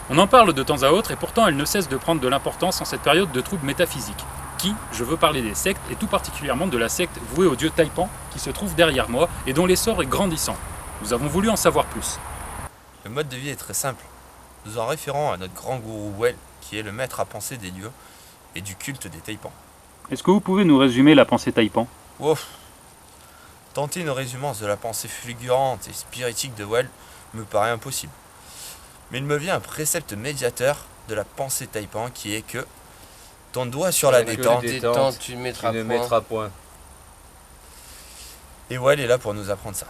On en parle de temps à autre et pourtant elle ne cesse de prendre de l'importance en cette période de troubles métaphysiques. Je veux parler des sectes et tout particulièrement de la secte vouée au dieu Taipan qui se trouve derrière moi et dont l'essor est grandissant. Nous avons voulu en savoir plus. Le mode de vie est très simple. Nous en référons à notre grand gourou Well, qui est le maître à penser des dieux et du culte des Taipans. Est-ce que vous pouvez nous résumer la pensée Taipan? Ouf. Tenter une résumance de la pensée fulgurante et spiritique de Well me paraît impossible. Mais il me vient un précepte médiateur de la pensée Taipan qui est que ton doigt sur la détente, tu ne mettras point. Et Well est là pour nous apprendre ça.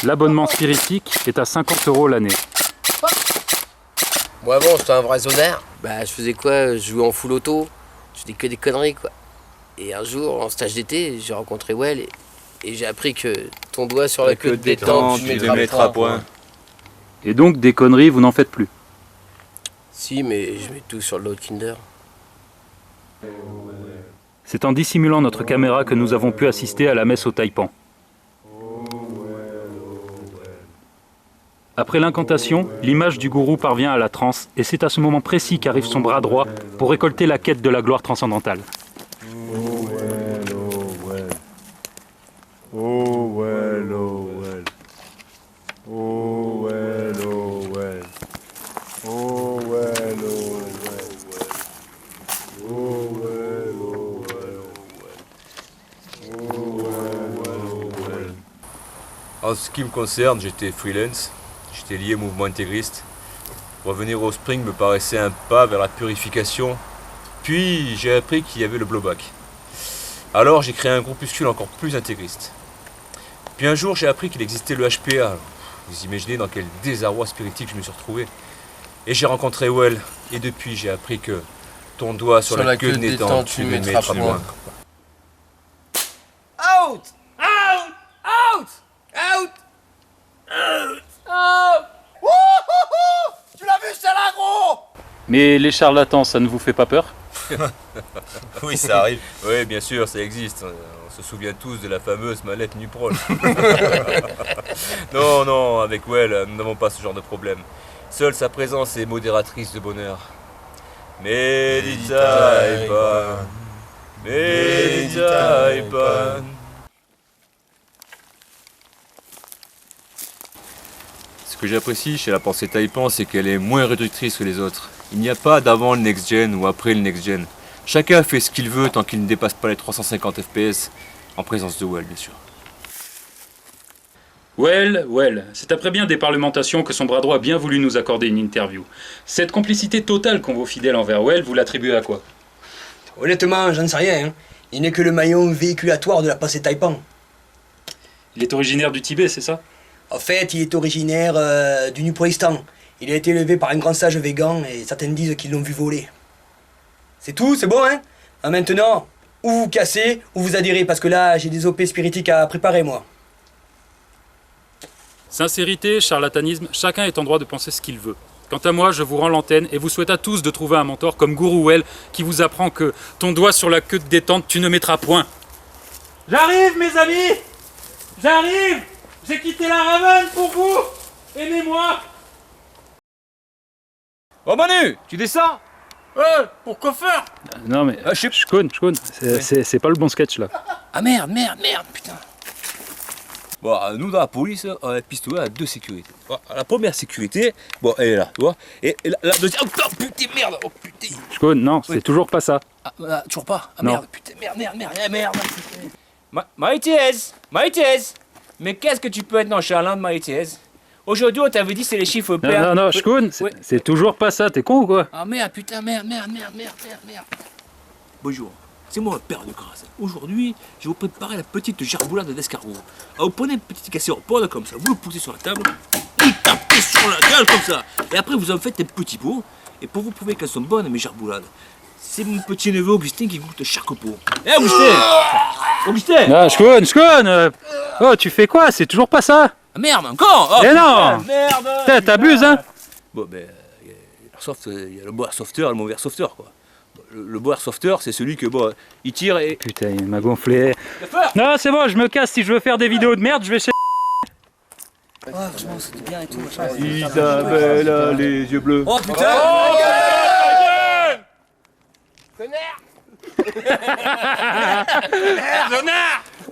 L'abonnement spiritique est à 50 € l'année. Moi avant j'étais un vrai zonard. Bah je faisais quoi? Je jouais en full auto, je faisais que des conneries quoi. Et un jour en stage d'été j'ai rencontré Well et j'ai appris que ton doigt sur la queue de détente, tu ne mettras point. Et donc des conneries vous n'en faites plus? Si mais je mets tout sur le load Kinder. C'est en dissimulant notre caméra que nous avons pu assister à la messe au Taipan. Après l'incantation, l'image du gourou parvient à la transe et c'est à ce moment précis qu'arrive son bras droit pour récolter la quête de la gloire transcendantale. En ce qui me concerne, j'étais freelance, j'étais lié au mouvement intégriste. Revenir au Spring me paraissait un pas vers la purification. Puis j'ai appris qu'il y avait le blowback. Alors j'ai créé un groupuscule encore plus intégriste. Puis un jour j'ai appris qu'il existait le HPA. Vous imaginez dans quel désarroi spiritique je me suis retrouvé. Et j'ai rencontré Well. Et depuis j'ai appris que ton doigt sur la queue de détente, tu ne mettras point. Out! Out! Out! Out! Out! Out! Wouhouhou! Tu l'as vu, c'est là, gros! Mais les charlatans, ça ne vous fait pas peur? Oui, ça arrive. Oui, bien sûr, ça existe. On se souvient tous de la fameuse mallette Nuprol. Non, non, avec Well, nous n'avons pas ce genre de problème. Seule sa présence est modératrice de bonheur. Medita Taipan. Medita Taipan. Ce que j'apprécie chez la pensée Taipan, c'est qu'elle est moins réductrice que les autres. Il n'y a pas d'avant le next-gen ou après le next-gen. Chacun fait ce qu'il veut tant qu'il ne dépasse pas les 350 FPS, en présence de Well, bien sûr. Well, c'est après bien des parlementations que son bras droit a bien voulu nous accorder une interview. Cette complicité totale qu'ont vos fidèles envers Well, vous l'attribuez à quoi? Honnêtement, j'en sais rien. Hein. Il n'est que le maillon véhiculatoire de la pensée Taipan. Il est originaire du Tibet, c'est ça? En fait, il est originaire du Nupouristan. Il a été élevé par un grand sage végan et certains disent qu'ils l'ont vu voler. C'est tout, c'est bon, hein? Maintenant, ou vous cassez, ou vous adhérez, parce que là, j'ai des OP spiritiques à préparer, moi. Sincérité, charlatanisme, chacun est en droit de penser ce qu'il veut. Quant à moi, je vous rends l'antenne et vous souhaite à tous de trouver un mentor comme Guru Well qui vous apprend que ton doigt sur la queue de détente, tu ne mettras point. J'arrive, mes amis! J'arrive! J'ai quitté la Raven pour vous! Aimez-moi! Oh Manu, tu descends? Pourquoi faire? Non mais, je connais, c'est pas le bon sketch là. Ah merde, putain. Bon, nous dans la police, on a un pistolet à deux sécurités. Bon, la première sécurité, bon, elle est là, tu vois. Et la deuxième, oh putain, merde, oh putain. Je connais, non, c'est toujours pas ça. Ah, toujours pas? Ah non. merde, putain, merde. Maïtiez, mais qu'est-ce que tu peux être nonchalant de Maïtiez? Aujourd'hui, on t'avait dit c'est les chiffres pairs. Non, je connais, c'est toujours pas ça, t'es con ou quoi? Ah merde, putain, merde. Bonjour, c'est moi, père de grâce. Aujourd'hui, je vais vous préparer la petite gerboulade d'escargot. Alors, vous prenez une petite casserole comme ça, vous le poussez sur la table, vous tapez sur la gueule comme ça. Et après, vous en faites des petits pots. Et pour vous prouver qu'elles sont bonnes, mes gerboulades, c'est mon petit neveu Augustin qui goûte chaque pot. Eh, Augustin! Ah, je connais. Oh, tu fais quoi? C'est toujours pas ça. Ah merde, encore! Oh, Eh non! Merde! T'abuses, hein? Bon, ben, il y a le beau airsofter et le mauvais airsofter, quoi. Le beau airsofter, c'est celui que, bon, il tire et... Putain, il m'a gonflé. Non, c'est bon, je me casse. Si je veux faire des vidéos de merde, je vais chez... Oh franchement, c'était bien et tout, machin. Isabelle a les yeux bleus. Oh putain!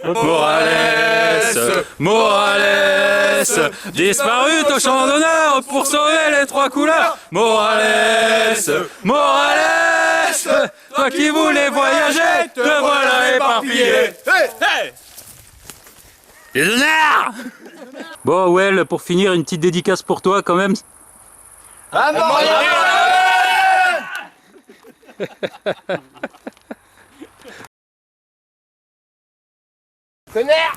Morales, Morales, disparu au champ d'honneur pour sauver les trois couleurs. Morales, Morales, toi qui voulais voyager, te voilà éparpillé. Les honneurs. Bon, Well, pour finir, une petite dédicace pour toi quand même. Ah, Connard!